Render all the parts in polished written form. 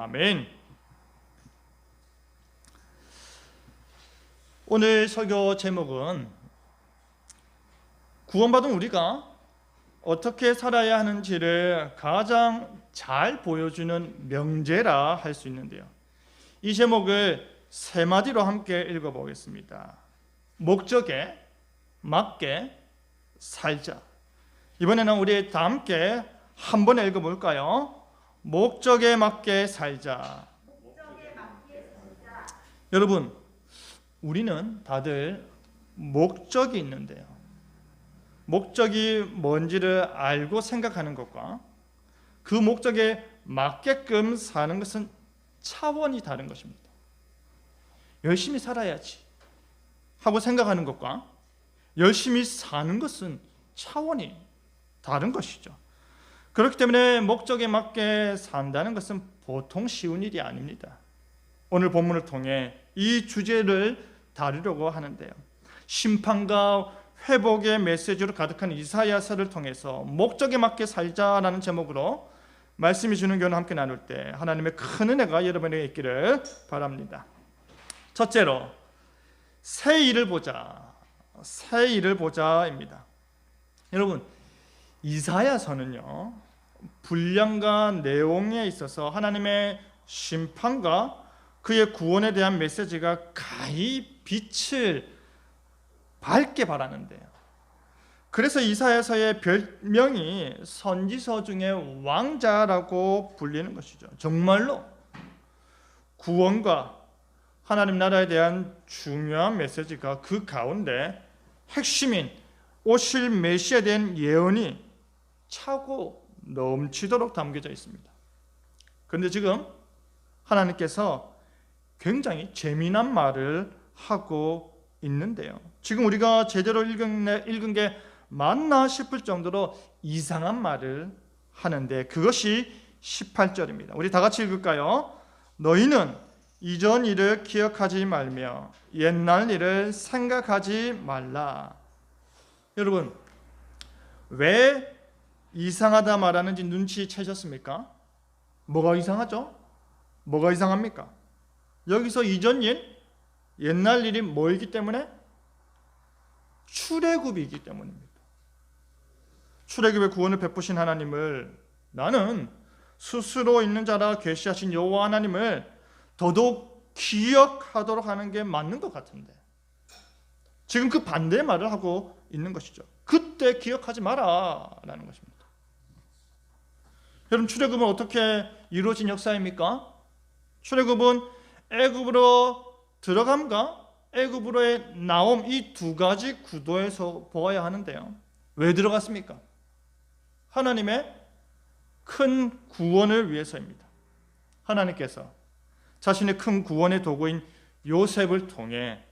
아멘. 오늘 설교 제목은 구원받은 우리가 어떻게 살아야 하는지를 가장 잘 보여주는 명제라 할 수 있는데요. 이 제목을 세 마디로 함께 읽어보겠습니다. 목적에 맞게 살자. 이번에는 우리 다 함께 한 번에 읽어볼까요? 목적에 맞게 살자. 여러분, 우리는 다들 목적이 있는데요. 목적이 뭔지를 알고 생각하는 것과 그 목적에 맞게끔 사는 것은 차원이 다른 것입니다. 열심히 살아야지 하고 생각하는 것과 열심히 사는 것은 차원이 다른 것이죠. 그렇기 때문에 목적에 맞게 산다는 것은 보통 쉬운 일이 아닙니다. 오늘 본문을 통해 이 주제를 다루려고 하는데요. 심판과 회복의 메시지로 가득한 이사야서를 통해서 목적에 맞게 살자라는 제목으로 말씀이 주는 교훈을 함께 나눌 때 하나님의 큰 은혜가 여러분에게 있기를 바랍니다. 첫째로 새 일을 보자. 새 일을 보자입니다. 여러분, 이사야서는요, 분량과 내용에 있어서 하나님의 심판과 그의 구원에 대한 메시지가 가히 빛을 밝게 발하는데요. 그래서 이사야서의 별명이 선지서 중에 왕자라고 불리는 것이죠. 정말로 구원과 하나님 나라에 대한 중요한 메시지가 그 가운데 핵심인 오실 메시아에 대한 예언이 차고 넘치도록 담겨져 있습니다. 그런데 지금 하나님께서 굉장히 재미난 말을 하고 있는데요. 지금 우리가 제대로 읽은 게 맞나 싶을 정도로 이상한 말을 하는데 그것이 18절입니다. 우리 다 같이 읽을까요? 너희는 이전 일을 기억하지 말며 옛날 일을 생각하지 말라. 여러분, 왜 이상하다 말하는지 눈치채셨습니까? 뭐가 이상하죠? 뭐가 이상합니까? 여기서 이전 일, 옛날 일이 뭐이기 때문에? 출애굽이기 때문입니다. 출애굽의 구원을 베푸신 하나님을 나는 스스로 있는 자라 계시하신 여호와 하나님을 더더욱 기억하도록 하는 게 맞는 것 같은데 지금 그 반대의 말을 하고 있는 것이죠. 그때 기억하지 마라 라는 것입니다. 여러분, 출애굽은 어떻게 이루어진 역사입니까? 출애굽은 애굽으로 들어감과 애굽으로의 나옴, 이 두 가지 구도에서 보아야 하는데요. 왜 들어갔습니까? 하나님의 큰 구원을 위해서입니다. 하나님께서 자신의 큰 구원의 도구인 요셉을 통해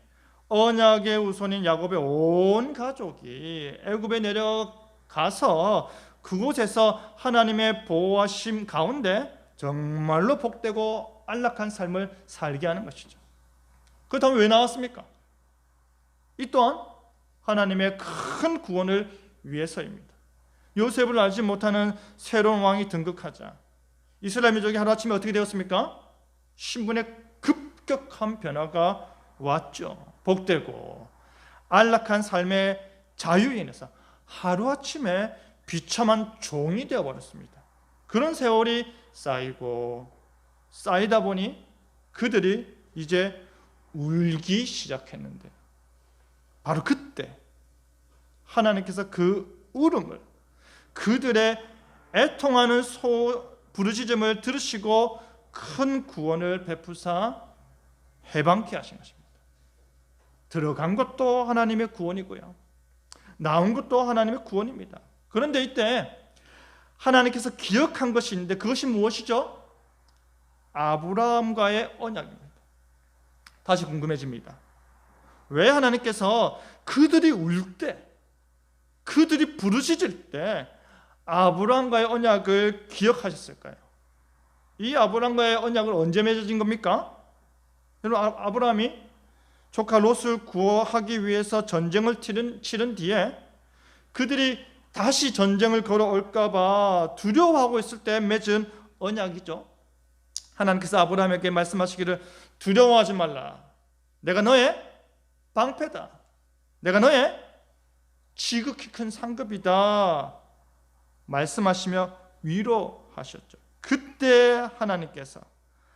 언약의 후손인 야곱의 온 가족이 애굽에 내려가서 그곳에서 하나님의 보호하심 가운데 정말로 복되고 안락한 삶을 살게 하는 것이죠. 그렇다면 왜 나왔습니까? 이 또한 하나님의 큰 구원을 위해서입니다. 요셉을 알지 못하는 새로운 왕이 등극하자 이스라엘 민족이 하루아침에 어떻게 되었습니까? 신분의 급격한 변화가 왔죠. 복되고 안락한 삶의 자유에 인해서 하루아침에 비참한 종이 되어버렸습니다. 그런 세월이 쌓이다 보니 그들이 이제 울기 시작했는데 바로 그때 하나님께서 그 울음을, 그들의 애통하는 부르짖음을 들으시고 큰 구원을 베푸사 해방케 하신 것입니다. 들어간 것도 하나님의 구원이고요, 나온 것도 하나님의 구원입니다. 그런데 이때 하나님께서 기억한 것이 있는데 그것이 무엇이죠? 아브라함과의 언약입니다. 다시 궁금해집니다. 왜 하나님께서 그들이 울 때, 그들이 부르짖을 때 아브라함과의 언약을 기억하셨을까요? 이 아브라함과의 언약은 언제 맺어진 겁니까? 여러분, 아브라함이 조카 롯을 구원하기 위해서 전쟁을 치른 뒤에 그들이 다시 전쟁을 걸어올까 봐 두려워하고 있을 때 맺은 언약이죠. 하나님께서 아브라함에게 말씀하시기를 두려워하지 말라. 내가 너의 방패다. 내가 너의 지극히 큰 상급이다. 말씀하시며 위로하셨죠. 그때 하나님께서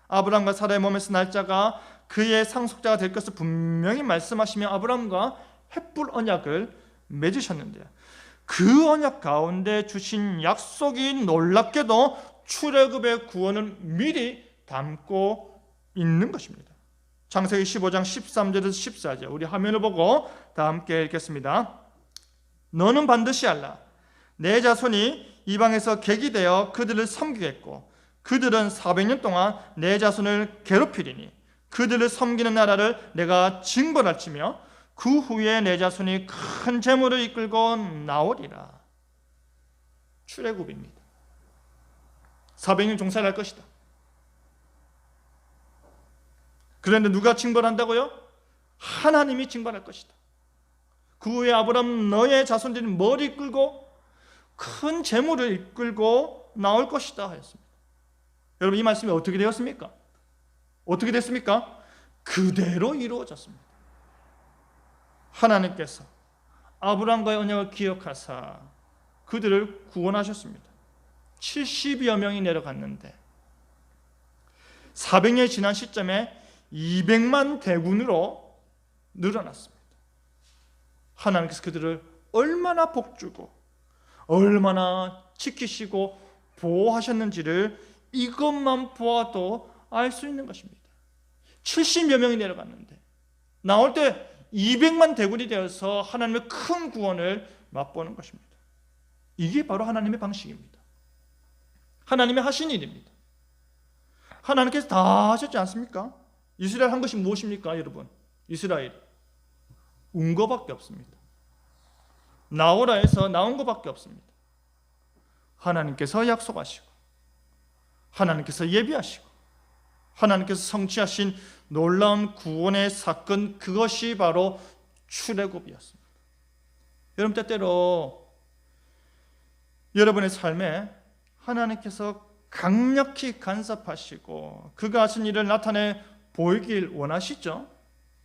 아브라함과 사라의 몸에서 날짜가 그의 상속자가 될 것을 분명히 말씀하시며 아브라함과 햇불 언약을 맺으셨는데요. 그 언약 가운데 주신 약속이 놀랍게도 출애굽의 구원을 미리 담고 있는 것입니다. 창세기 15장 13절에서 14절, 우리 화면을 보고 다 함께 읽겠습니다. 너는 반드시 알라. 내 자손이 이방에서 객이 되어 그들을 섬기겠고 그들은 400년 동안 내 자손을 괴롭히리니 그들을 섬기는 나라를 내가 징벌할지며 그 후에 내 자손이 큰 재물을 이끌고 나오리라. 출애굽입니다. 400년 종살이 할 것이다. 그런데 누가 징벌한다고요? 하나님이 징벌할 것이다. 그 후에 아브라함 너의 자손들이 머리 이끌고 큰 재물을 이끌고 나올 것이다 하였습니다. 여러분, 이 말씀이 어떻게 되었습니까? 어떻게 됐습니까? 그대로 이루어졌습니다. 하나님께서 아브라함과의 언약을 기억하사 그들을 구원하셨습니다. 70여 명이 내려갔는데 400년이 지난 시점에 200만 대군으로 늘어났습니다. 하나님께서 그들을 얼마나 복주고 얼마나 지키시고 보호하셨는지를 이것만 보아도 알 수 있는 것입니다. 70여 명이 내려갔는데 나올 때 200만 대군이 되어서 하나님의 큰 구원을 맛보는 것입니다. 이게 바로 하나님의 방식입니다. 하나님의 하신 일입니다. 하나님께서 다 하셨지 않습니까? 이스라엘 한 것이 무엇입니까, 여러분? 이스라엘 운 거밖에 없습니다. 나오라 해서 나온 거밖에 없습니다. 하나님께서 약속하시고 하나님께서 예비하시고 하나님께서 성취하신 놀라운 구원의 사건, 그것이 바로 출애굽이었습니다. 여러분, 때때로 여러분의 삶에 하나님께서 강력히 간섭하시고 그가 하신 일을 나타내 보이길 원하시죠?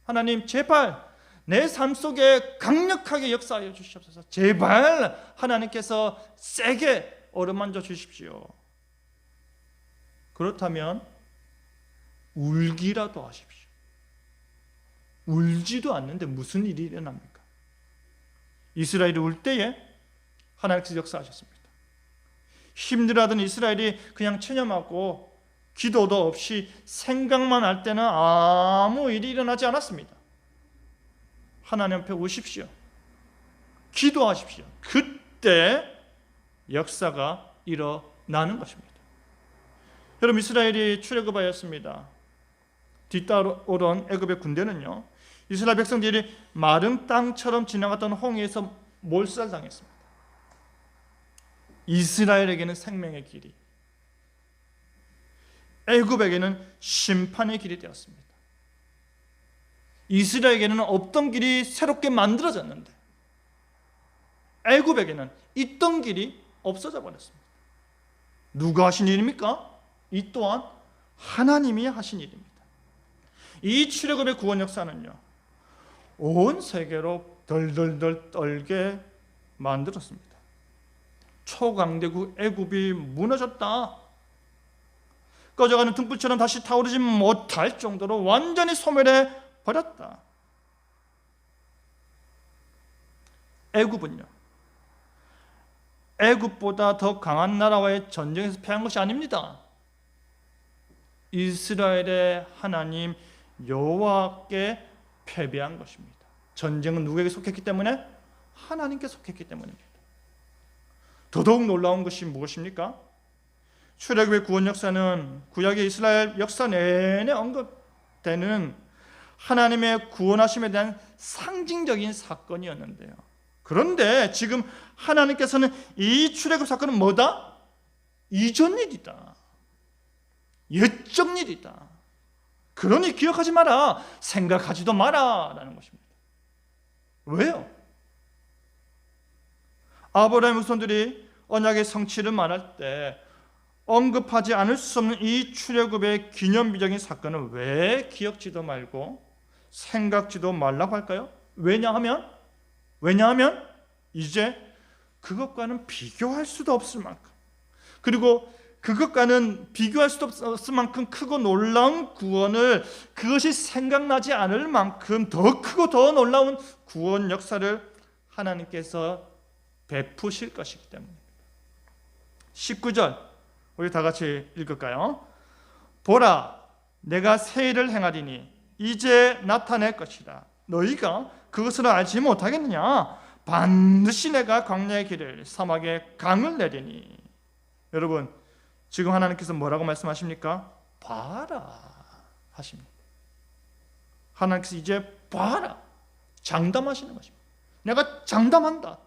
하나님, 제발 내 삶 속에 강력하게 역사하여 주시옵소서. 제발 하나님께서 세게 어루만져 주십시오. 그렇다면 울기라도 하십시오. 울지도 않는데 무슨 일이 일어납니까? 이스라엘이 울 때에 하나님께서 역사하셨습니다. 힘들어하던 이스라엘이 그냥 체념하고 기도도 없이 생각만 할 때는 아무 일이 일어나지 않았습니다. 하나님 앞에 오십시오. 기도하십시오. 그때 역사가 일어나는 것입니다. 여러분, 이스라엘이 출애굽하였습니다. 뒤따라오던 애굽의 군대는요, 이스라엘 백성들이 마른 땅처럼 지나갔던 홍해에서 몰살당했습니다. 이스라엘에게는 생명의 길이, 애굽에게는 심판의 길이 되었습니다. 이스라엘에게는 없던 길이 새롭게 만들어졌는데 애굽에게는 있던 길이 없어져 버렸습니다. 누가 하신 일입니까? 이 또한 하나님이 하신 일입니다. 이 출애굽의 구원 역사는요, 온 세계로 덜덜덜 떨게 만들었습니다. 초강대국 애굽이 무너졌다. 꺼져가는 등불처럼 다시 타오르지 못할 정도로 완전히 소멸해 버렸다. 애굽은요, 애굽보다 더 강한 나라와의 전쟁에서 패한 것이 아닙니다. 이스라엘의 하나님 여호와께 패배한 것입니다. 전쟁은 누구에게 속했기 때문에? 하나님께 속했기 때문입니다. 더더욱 놀라운 것이 무엇입니까? 출애굽의 구원 역사는 구약의 이스라엘 역사 내내 언급되는 하나님의 구원하심에 대한 상징적인 사건이었는데요. 그런데 지금 하나님께서는 이 출애굽 사건은 뭐다? 이전 일이다. 옛적 일이다. 그러니 기억하지 마라. 생각하지도 마라. 라는 것입니다. 왜요? 아브라함의 후손들이 언약의 성취를 말할 때 언급하지 않을 수 없는 이 출애굽의 기념비적인 사건은 왜 기억지도 말고 생각지도 말라고 할까요? 왜냐하면 이제 그것과는 비교할 수도 없을 만큼, 그리고 그것과는 비교할 수도 없을 만큼 크고 놀라운 구원을, 그것이 생각나지 않을 만큼 더 크고 더 놀라운 구원 역사를 하나님께서 베푸실 것이기 때문입니다. 19절 우리 다 같이 읽을까요? 보라, 내가 새 일을 행하리니 이제 나타낼 것이라. 너희가 그것을 알지 못하겠느냐? 반드시 내가 광야의 길을, 사막에 강을 내리니. 여러분, 지금 하나님께서 뭐라고 말씀하십니까? 봐라 하십니다. 하나님께서 이제 봐라, 장담하시는 것입니다. 내가 장담한다.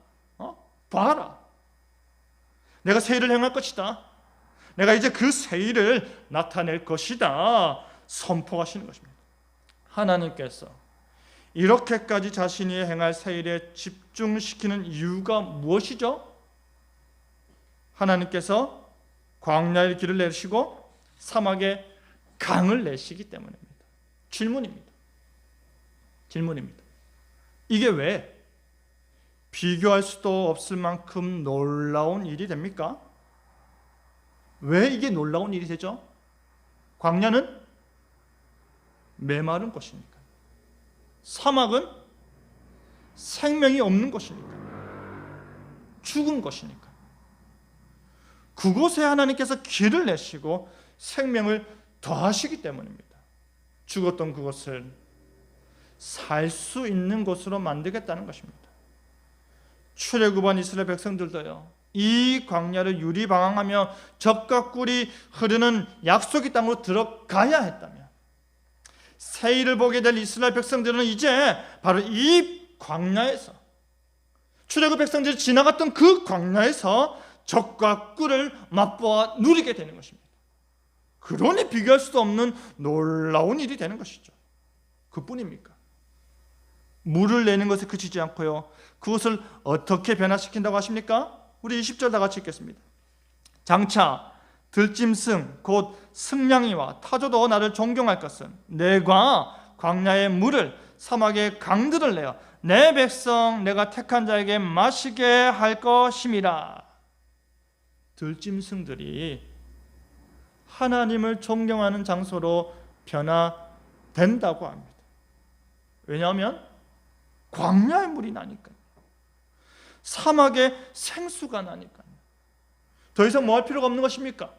봐라, 내가 새 일을 행할 것이다. 내가 이제 그 새 일을 나타낼 것이다. 선포하시는 것입니다. 하나님께서 이렇게까지 자신이 행할 새 일에 집중시키는 이유가 무엇이죠? 하나님께서 광야의 길을 내시고 사막에 강을 내시기 때문입니다. 질문입니다. 이게 왜 비교할 수도 없을 만큼 놀라운 일이 됩니까? 왜 이게 놀라운 일이 되죠? 광야는 메마른 곳이니까, 사막은 생명이 없는 곳이니까, 죽은 곳이니까, 그곳에 하나님께서 길을 내시고 생명을 더하시기 때문입니다. 죽었던 그곳을 살 수 있는 곳으로 만들겠다는 것입니다. 출애굽한 이스라엘 백성들도요, 이 광야를 유리방황하며 젖과 꿀이 흐르는 약속의 땅으로 들어가야 했다면, 새 일을 보게 될 이스라엘 백성들은 이제 바로 이 광야에서, 출애굽 백성들이 지나갔던 그 광야에서 젖과 꿀을 맛보아 누리게 되는 것입니다. 그러니 비교할 수도 없는 놀라운 일이 되는 것이죠. 그뿐입니까? 물을 내는 것에 그치지 않고요, 그것을 어떻게 변화시킨다고 하십니까? 우리 20절 다 같이 읽겠습니다. 장차 들짐승 곧 승냥이와 타조도 나를 존경할 것은 내가 광야의 물을, 사막의 강들을 내어 내 백성 내가 택한 자에게 마시게 할 것임이라. 들짐승들이 하나님을 존경하는 장소로 변화된다고 합니다. 왜냐하면 광야의 물이 나니까요, 사막에 생수가 나니까요. 더 이상 뭐 할 필요가 없는 것입니까?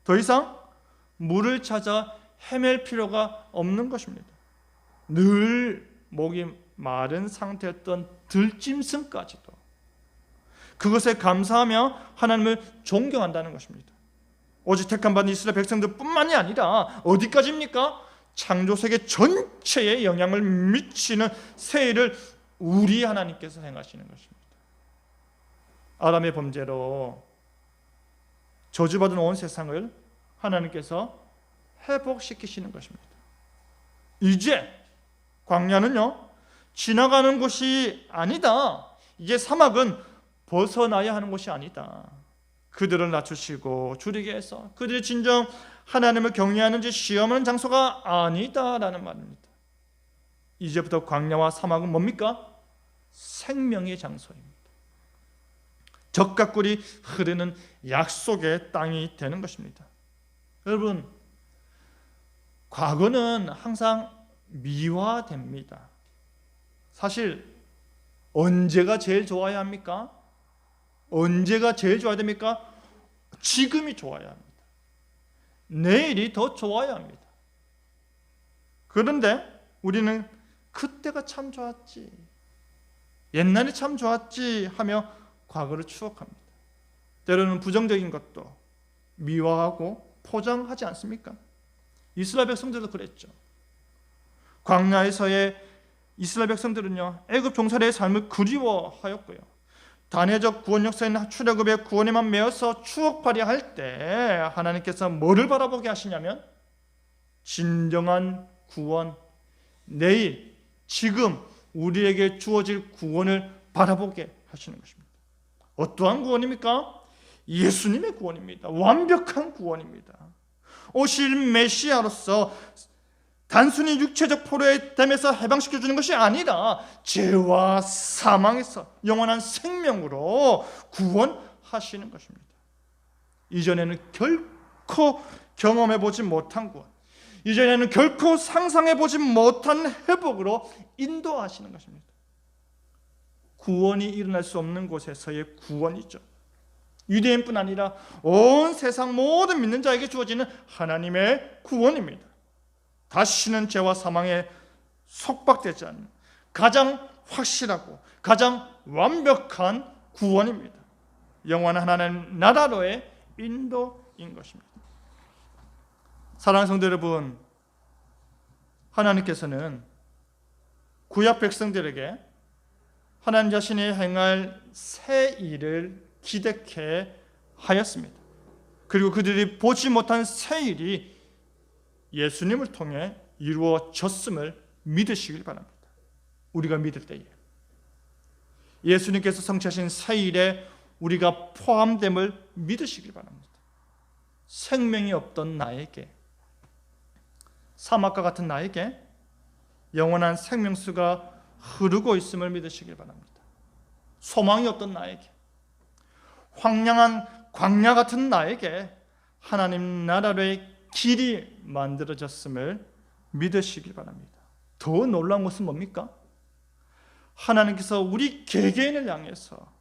더 이상 물을 찾아 헤맬 필요가 없는 것입니다. 늘 목이 마른 상태였던 들짐승까지도 그것에 감사하며 하나님을 존경한다는 것입니다. 오직 택함 받은 이스라엘 백성들뿐만이 아니라 어디까지입니까? 창조세계 전체에 영향을 미치는 새 일을 우리 하나님께서 행하시는 것입니다. 아담의 범죄로 저주받은 온 세상을 하나님께서 회복시키시는 것입니다. 이제 광야는요, 지나가는 곳이 아니다. 이제 사막은 벗어나야 하는 곳이 아니다. 그들을 낮추시고 줄이게 해서 그들이 진정 하나님을 경외하는지 시험하는 장소가 아니다라는 말입니다. 이제부터 광야와 사막은 뭡니까? 생명의 장소입니다. 젖과 꿀이 흐르는 약속의 땅이 되는 것입니다. 여러분, 과거는 항상 미화됩니다. 사실 언제가 제일 좋아야 합니까? 언제가 제일 좋아야 됩니까? 지금이 좋아야 합니다. 내일이 더 좋아야 합니다. 그런데 우리는 그때가 참 좋았지, 옛날이 참 좋았지 하며 과거를 추억합니다. 때로는 부정적인 것도 미화하고 포장하지 않습니까? 이스라엘 백성들도 그랬죠. 광야에서의 이스라엘 백성들은요, 애굽 종살이의 삶을 그리워하였고요, 단회적 구원 역사인 출애굽의 구원에만 매여서 추억팔이 할 때 하나님께서 뭐를 바라보게 하시냐면 진정한 구원, 내일, 지금 우리에게 주어질 구원을 바라보게 하시는 것입니다. 어떠한 구원입니까? 예수님의 구원입니다. 완벽한 구원입니다. 오실 메시아로서 단순히 육체적 포로의 댐에서 해방시켜주는 것이 아니라 죄와 사망에서 영원한 생명으로 구원하시는 것입니다. 이전에는 결코 경험해보지 못한 구원, 이전에는 결코 상상해보지 못한 회복으로 인도하시는 것입니다. 구원이 일어날 수 없는 곳에서의 구원이죠. 유대인뿐 아니라 온 세상 모든 믿는 자에게 주어지는 하나님의 구원입니다. 다시는 죄와 사망에 속박되지 않는 가장 확실하고 가장 완벽한 구원입니다. 영원한 하나님 나라로의 인도인 것입니다. 사랑하는 성도 여러분, 하나님께서는 구약 백성들에게 하나님 자신이 행할 새 일을 기대케 하였습니다. 그리고 그들이 보지 못한 새 일이 예수님을 통해 이루어졌음을 믿으시길 바랍니다. 우리가 믿을 때에 예수님께서 성취하신 새 일에 우리가 포함됨을 믿으시길 바랍니다. 생명이 없던 나에게, 사막과 같은 나에게 영원한 생명수가 흐르고 있음을 믿으시길 바랍니다. 소망이 없던 나에게, 황량한 광야 같은 나에게 하나님 나라의 길이 만들어졌음을 믿으시길 바랍니다. 더 놀라운 것은 뭡니까? 하나님께서 우리 개개인을 향해서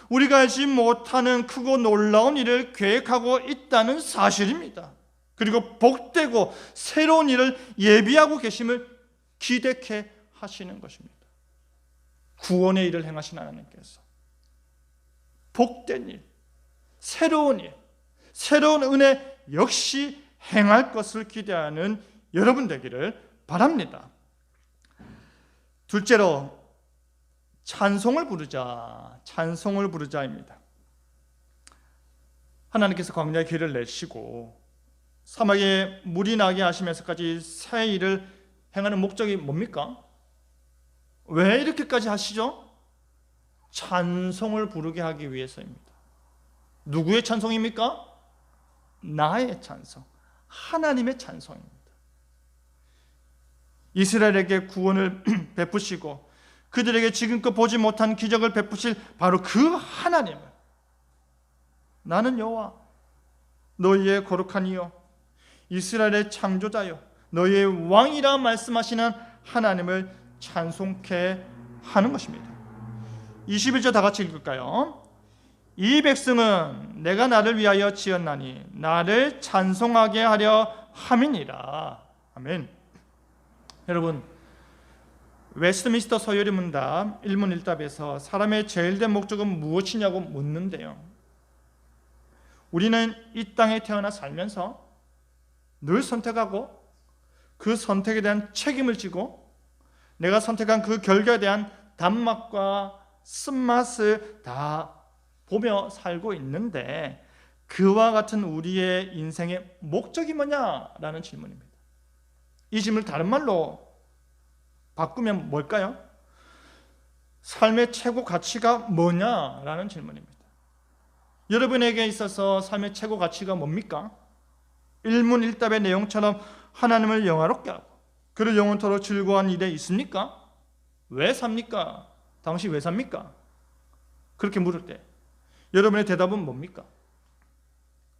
우리가 알지 못하는 크고 놀라운 일을 계획하고 있다는 사실입니다. 그리고 복되고 새로운 일을 예비하고 계심을 기대케 하시는 것입니다. 구원의 일을 행하신 하나님께서 복된 일, 새로운 일, 새로운 은혜 역시 행할 것을 기대하는 여러분 되기를 바랍니다. 둘째로 찬송을 부르자입니다. 하나님께서 광야에 길을 내시고 사막에 물이 나게 하시면서까지 새 일을 행하는 목적이 뭡니까? 왜 이렇게까지 하시죠? 찬송을 부르게 하기 위해서입니다. 누구의 찬송입니까? 나의 찬송, 하나님의 찬송입니다. 이스라엘에게 구원을 베푸시고 그들에게 지금껏 보지 못한 기적을 베푸실 바로 그 하나님을, 나는 여호와 너희의 거룩한 이여 이스라엘의 창조자여 너희의 왕이라 말씀하시는 하나님을 찬송케 하는 것입니다. 21절 다 같이 읽을까요? 이 백성은 내가 나를 위하여 지었나니 나를 찬송하게 하려 함이니라. 아멘. 여러분, 웨스트민스터 서열의 문답 1문1답에서 사람의 제일된 목적은 무엇이냐고 묻는데요, 우리는 이 땅에 태어나 살면서 늘 선택하고 그 선택에 대한 책임을 지고 내가 선택한 그 결과에 대한 단맛과 쓴맛을 다 보며 살고 있는데 그와 같은 우리의 인생의 목적이 뭐냐라는 질문입니다. 이 질문을 다른 말로 바꾸면 뭘까요? 삶의 최고 가치가 뭐냐라는 질문입니다. 여러분에게 있어서 삶의 최고 가치가 뭡니까? 1문1답의 내용처럼 하나님을 영화롭게 하고 그를 영원토록 즐거워한 일에 있습니까? 왜 삽니까? 당신 왜 삽니까? 그렇게 물을 때 여러분의 대답은 뭡니까?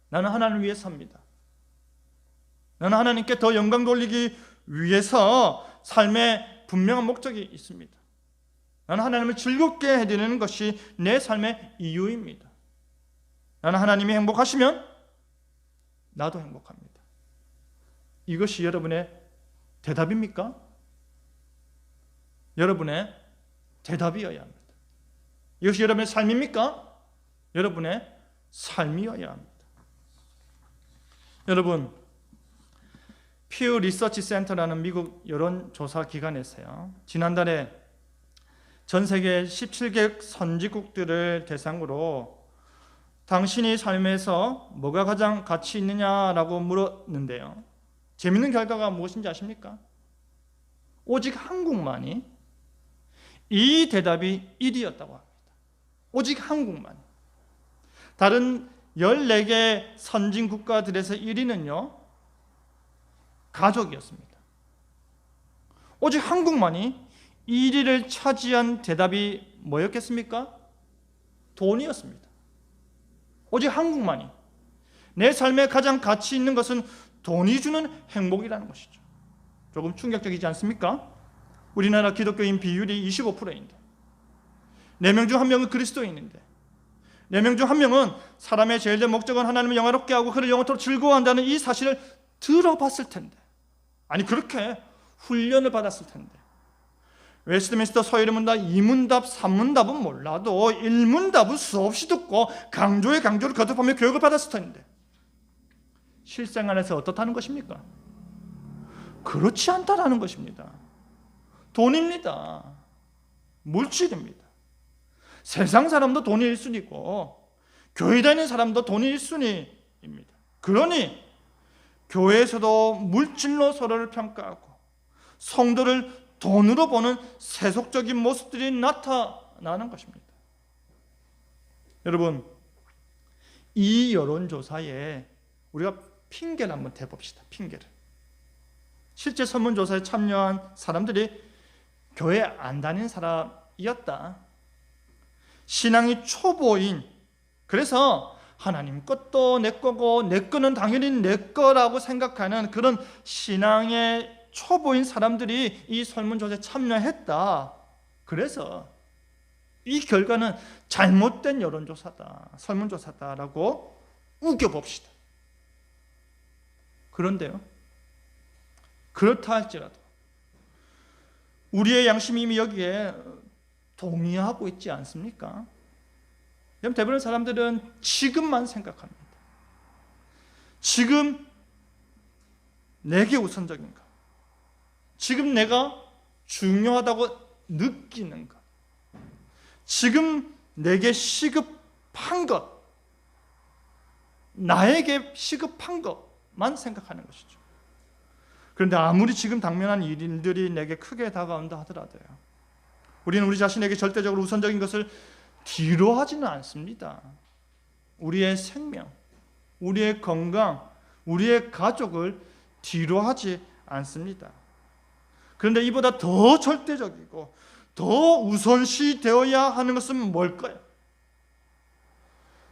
나는 하나님을 위해 삽니다. 나는 하나님께 더 영광 돌리기 위해서 삶의 분명한 목적이 있습니다. 나는 하나님을 즐겁게 해드리는 것이 내 삶의 이유입니다. 나는 하나님이 행복하시면 나도 행복합니다. 이것이 여러분의 대답입니까? 여러분의 대답이어야 합니다. 이것이 여러분의 삶입니까? 여러분의 삶이어야 합니다. 여러분, 퓨 리서치 센터라는 미국 여론조사 기관에서요, 지난달에 전 세계 17개 선진국들을 대상으로 당신이 삶에서 뭐가 가장 가치 있느냐라고 물었는데요, 재밌는 결과가 무엇인지 아십니까? 오직 한국만이 이 대답이 1위였다고 합니다. 오직 한국만. 다른 14개 선진 국가들에서 1위는요, 가족이었습니다. 오직 한국만이 1위를 차지한 대답이 뭐였겠습니까? 돈이었습니다. 오직 한국만이. 내 삶에 가장 가치 있는 것은 돈이 주는 행복이라는 것이죠. 조금 충격적이지 않습니까? 우리나라 기독교인 비율이 25%인데 4명 중 1명은 그리스도인인데 4명 중 1명은 사람의 제일 된 목적은 하나님을 영화롭게 하고 그를 영원토록 즐거워한다는 이 사실을 들어봤을 텐데, 아니 그렇게 훈련을 받았을 텐데, 웨스트민스터 서열의 문답, 2문답, 3문답은 몰라도 1문답은 수없이 듣고 강조에 강조를 거듭하며 교육을 받았을 텐데 실생활에서 어떻다는 것입니까? 그렇지 않다라는 것입니다. 돈입니다. 물질입니다. 세상 사람도 돈이 1순위고 교회 다니는 사람도 돈이 1순위입니다. 그러니 교회에서도 물질로 서로를 평가하고 성도를 돈으로 보는 세속적인 모습들이 나타나는 것입니다. 여러분, 이 여론조사에 우리가 핑계를 한번 대봅시다. 핑계를. 실제 설문조사에 참여한 사람들이 교회 안 다니는 사람이었다. 신앙이 초보인, 그래서 하나님 것도 내 거고 내 거는 당연히 내 거라고 생각하는 그런 신앙의 초보인 사람들이 이 설문조사에 참여했다. 그래서 이 결과는 잘못된 여론조사다, 설문조사다라고 우겨봅시다. 그런데요, 그렇다 할지라도 우리의 양심이 이미 여기에 동의하고 있지 않습니까? 대부분의 사람들은 지금만 생각합니다. 지금 내게 우선적인가? 지금 내가 중요하다고 느끼는 것, 지금 내게 시급한 것, 나에게 시급한 것만 생각하는 것이죠. 그런데 아무리 지금 당면한 일들이 내게 크게 다가온다 하더라도요, 우리는 우리 자신에게 절대적으로 우선적인 것을 뒤로 하지는 않습니다. 우리의 생명, 우리의 건강, 우리의 가족을 뒤로 하지 않습니다. 그런데 이보다 더 절대적이고 더 우선시 되어야 하는 것은 뭘까요?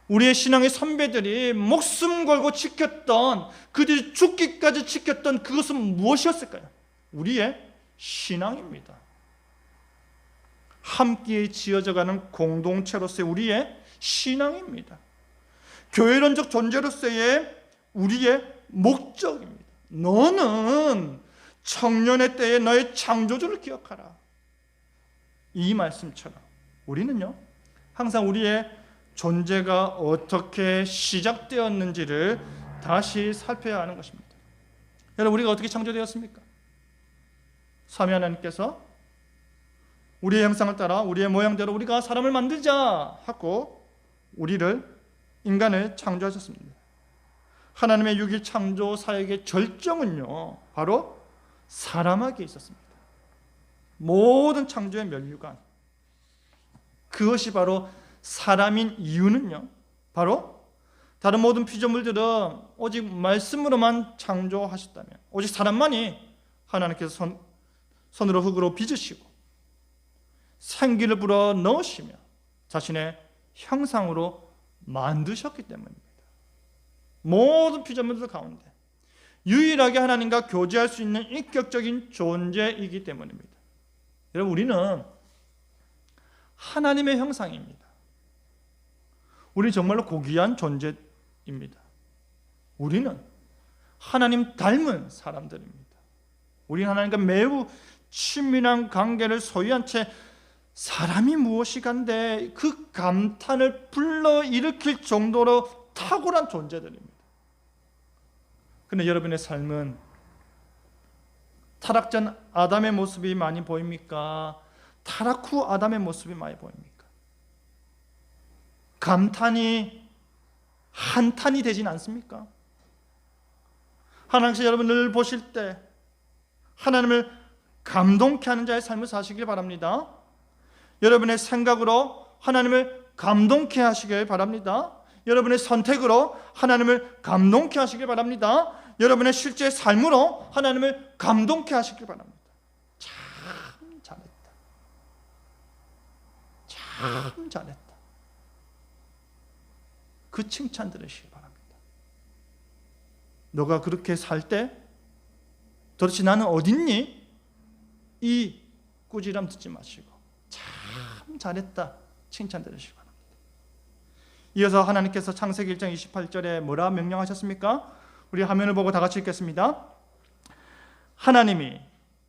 우리의 신앙의 선배들이 목숨 걸고 지켰던, 그들이 죽기까지 지켰던 그것은 무엇이었을까요? 우리의 신앙입니다. 함께 지어져가는 공동체로서의 우리의 신앙입니다. 교회론적 존재로서의 우리의 목적입니다. 너는 청년의 때에 너의 창조주를 기억하라. 이 말씀처럼 우리는요, 항상 우리의 존재가 어떻게 시작되었는지를 다시 살펴야 하는 것입니다. 여러분, 우리가 어떻게 창조되었습니까? 삼위 하나님께서 우리의 형상을 따라 우리의 모양대로 우리가 사람을 만들자 하고 우리를, 인간을 창조하셨습니다. 하나님의 6일 창조 사역의 절정은요, 바로 사람에게 있었습니다. 모든 창조의 면류관, 그것이 바로 사람인 이유는요, 바로 다른 모든 피조물들은 오직 말씀으로만 창조하셨다면, 오직 사람만이 하나님께서 손으로 흙으로 빚으시고 생기를 불어 넣으시며 자신의 형상으로 만드셨기 때문입니다. 모든 피조물들 가운데 유일하게 하나님과 교제할 수 있는 인격적인 존재이기 때문입니다. 여러분, 우리는 하나님의 형상입니다. 우리 정말로 고귀한 존재입니다. 우리는 하나님 닮은 사람들입니다. 우리는 하나님과 매우 친밀한 관계를 소유한 채 사람이 무엇이간데 그 감탄을 불러일으킬 정도로 탁월한 존재들입니다. 그런데 여러분의 삶은 타락 전 아담의 모습이 많이 보입니까? 타락 후 아담의 모습이 많이 보입니까? 감탄이 한탄이 되진 않습니까? 하나님께서 여러분을 보실 때 하나님을 감동케 하는 자의 삶을 사시길 바랍니다. 여러분의 생각으로 하나님을 감동케 하시길 바랍니다. 여러분의 선택으로 하나님을 감동케 하시길 바랍니다. 여러분의 실제 삶으로 하나님을 감동케 하시길 바랍니다. 참 잘했다. 참 잘했다. 그 칭찬 들으시기 바랍니다. 너가 그렇게 살 때 도대체 나는 어딨니? 이 꾸지람 듣지 마시고 참 잘했다 칭찬 들으시기 바랍니다. 이어서 하나님께서 창세기 1장 28절에 뭐라 명령하셨습니까? 우리 화면을 보고 다 같이 읽겠습니다. 하나님이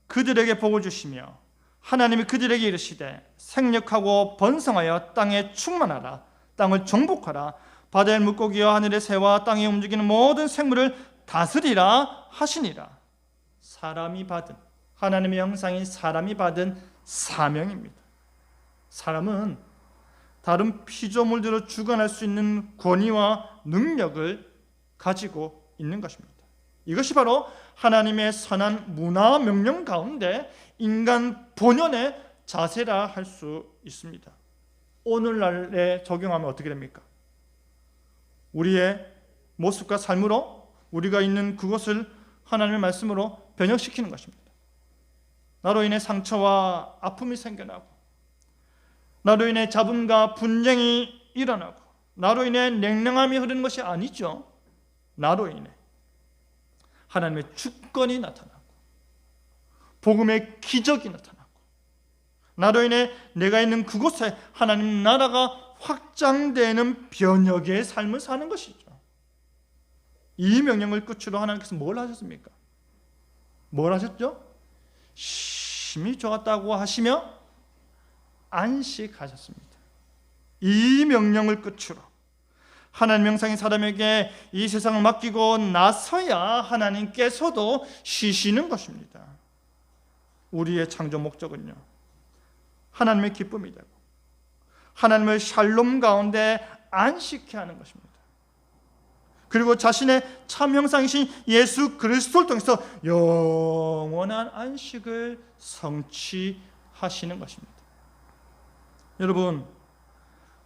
그들에게 복을 주시며 하나님이 그들에게 이르시되 생육하고 번성하여 땅에 충만하라. 땅을 정복하라. 바다의 물고기와 하늘의 새와 땅에 움직이는 모든 생물을 다스리라 하시니라. 사람이 받은, 하나님의 형상인 사람이 받은 사명입니다. 사람은 다른 피조물들을 주관할 수 있는 권위와 능력을 가지고 있는 것입니다. 이것이 바로 하나님의 선한 문화 명령 가운데 인간 본연의 자세라 할 수 있습니다. 오늘날에 적용하면 어떻게 됩니까? 우리의 모습과 삶으로 우리가 있는 그것을 하나님의 말씀으로 변형시키는 것입니다. 나로 인해 상처와 아픔이 생겨나고, 나로 인해 잡음과 분쟁이 일어나고, 나로 인해 냉랭함이 흐르는 것이 아니죠. 나로 인해 하나님의 주권이 나타나고 복음의 기적이 나타나고, 나로 인해 내가 있는 그곳에 하나님 나라가 확장되는 변혁의 삶을 사는 것이죠. 이 명령을 끝으로 하나님께서 뭘 하셨습니까? 뭘 하셨죠? 심히 좋았다고 하시며 안식하셨습니다. 이 명령을 끝으로 하나님 형상인 사람에게 이 세상을 맡기고 나서야 하나님께서도 쉬시는 것입니다. 우리의 창조 목적은요, 하나님의 기쁨이 되고 하나님의 샬롬 가운데 안식케 하는 것입니다. 그리고 자신의 참 형상이신 예수 그리스도를 통해서 영원한 안식을 성취하시는 것입니다. 여러분,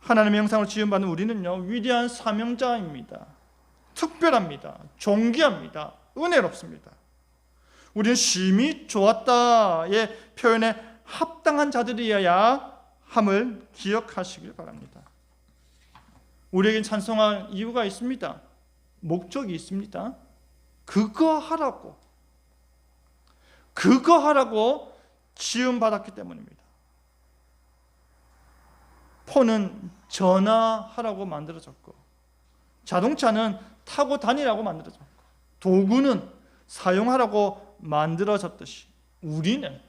하나님의 형상으로 지음받은 우리는요, 위대한 사명자입니다. 특별합니다. 존귀합니다. 은혜롭습니다. 우리는 심히 좋았다의 표현에 합당한 자들이어야 함을 기억하시길 바랍니다. 우리에겐 찬송할 이유가 있습니다. 목적이 있습니다. 그거 하라고 지음받았기 때문입니다. 폰은 전화하라고 만들어졌고, 자동차는 타고 다니라고 만들어졌고, 도구는 사용하라고 만들어졌듯이 우리는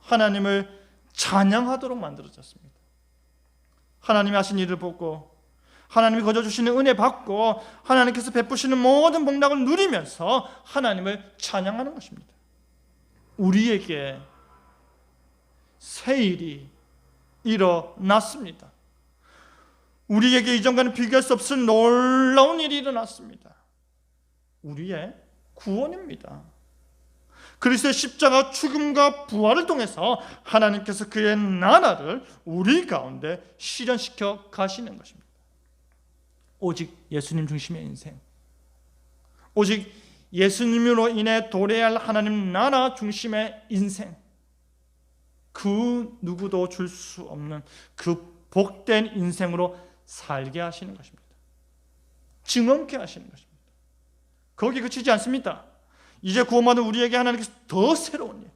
하나님을 찬양하도록 만들어졌습니다. 하나님이 하신 일을 보고 하나님이 거저 주시는 은혜 받고 하나님께서 베푸시는 모든 복락을 누리면서 하나님을 찬양하는 것입니다. 우리에게 새 일이 일어났습니다. 우리에게 이전과는 비교할 수 없을 놀라운 일이 일어났습니다. 우리의 구원입니다. 그리스도의 십자가 죽음과 부활을 통해서 하나님께서 그의 나라를 우리 가운데 실현시켜 가시는 것입니다. 오직 예수님 중심의 인생, 오직 예수님으로 인해 도래할 하나님 나라 중심의 인생, 그 누구도 줄 수 없는 그 복된 인생으로 살게 하시는 것입니다. 증언케 하시는 것입니다. 거기에 그치지 않습니다. 이제 구원받은 우리에게 하나님께서 더 새로운 일,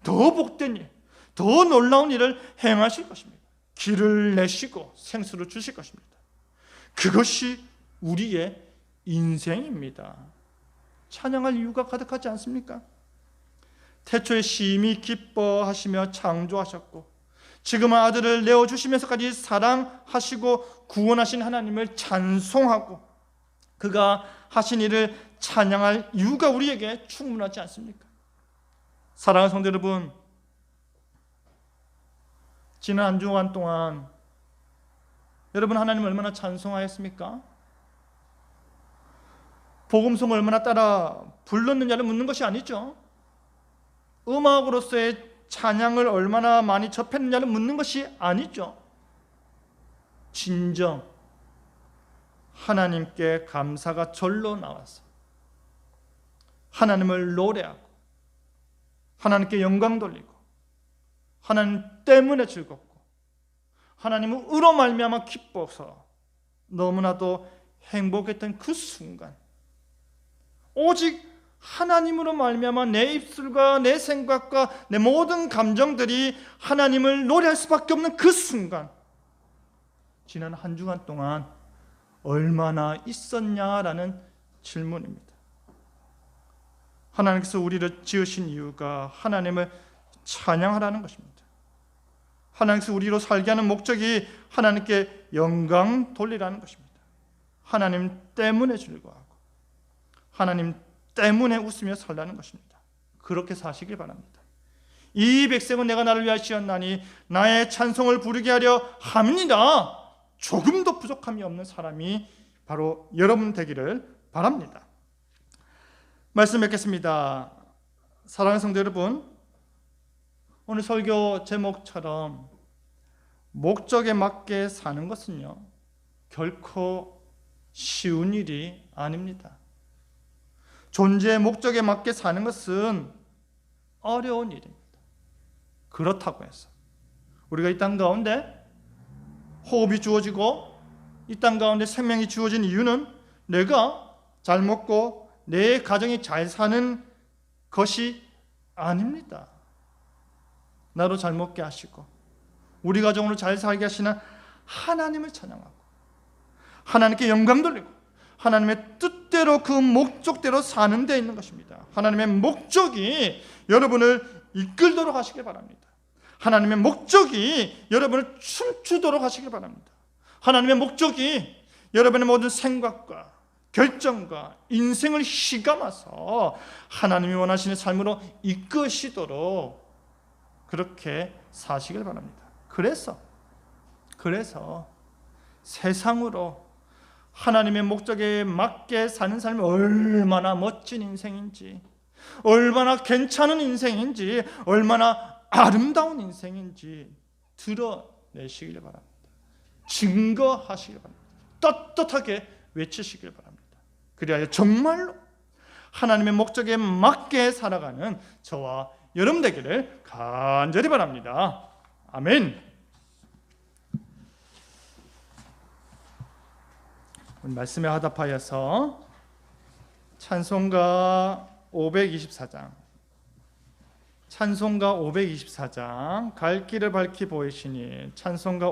더 복된 일, 더 놀라운 일을 행하실 것입니다. 길을 내시고 생수를 주실 것입니다. 그것이 우리의 인생입니다. 찬양할 이유가 가득하지 않습니까? 태초에 심히 기뻐하시며 창조하셨고 지금은 아들을 내어주시면서까지 사랑하시고 구원하신 하나님을 찬송하고 그가 하신 일을 찬양할 이유가 우리에게 충분하지 않습니까? 사랑하는 성도 여러분, 지난 한 주간 동안 여러분 하나님을 얼마나 찬송하였습니까? 복음송을 얼마나 따라 불렀느냐를 묻는 것이 아니죠. 음악으로서의 찬양을 얼마나 많이 접했느냐를 묻는 것이 아니죠. 진정 하나님께 감사가 절로 나와서 하나님을 노래하고 하나님께 영광 돌리고 하나님 때문에 즐겁고 하나님으로 말미암아 기뻐서 너무나도 행복했던 그 순간, 오직 하나님으로 말미암아 내 입술과 내 생각과 내 모든 감정들이 하나님을 노래할 수밖에 없는 그 순간, 지난 한 주간 동안 얼마나 있었냐라는 질문입니다. 하나님께서 우리를 지으신 이유가 하나님을 찬양하라는 것입니다. 하나님께서 우리로 살게 하는 목적이 하나님께 영광 돌리라는 것입니다. 하나님 때문에 즐거워하고 하나님 때문에 웃으며 살라는 것입니다. 그렇게 사시길 바랍니다. 이 백성은 내가 나를 위하시었나니 나의 찬송을 부르게 하려 함이니라. 조금도 부족함이 없는 사람이 바로 여러분 되기를 바랍니다. 말씀 뵙겠습니다. 사랑하는 성도 여러분, 오늘 설교 제목처럼 목적에 맞게 사는 것은요, 결코 쉬운 일이 아닙니다. 존재의 목적에 맞게 사는 것은 어려운 일입니다. 그렇다고 해서 우리가 이 땅 가운데 호흡이 주어지고 이 땅 가운데 생명이 주어진 이유는 내가 잘 먹고 내 가정이 잘 사는 것이 아닙니다. 나로 잘 먹게 하시고 우리 가정으로 잘 살게 하시는 하나님을 찬양하고 하나님께 영광 돌리고 하나님의 뜻대로 그 목적대로 사는 데 있는 것입니다. 하나님의 목적이 여러분을 이끌도록 하시길 바랍니다. 하나님의 목적이 여러분을 춤추도록 하시길 바랍니다. 하나님의 목적이 여러분의 모든 생각과 결정과 인생을 휘감아서 하나님이 원하시는 삶으로 이끄시도록 그렇게 사시길 바랍니다. 그래서 세상으로 하나님의 목적에 맞게 사는 삶이 얼마나 멋진 인생인지, 얼마나 괜찮은 인생인지, 얼마나 아름다운 인생인지 드러내시길 바랍니다. 증거하시길 바랍니다. 떳떳하게 외치시길 바랍니다. 그리하여 정말로 하나님의 목적에 맞게 살아가는 저와 여러분 되기를 간절히 바랍니다. 아멘. 말씀에 화답하여서 찬송가 524장 갈 길을 밝히 보이시니 찬송가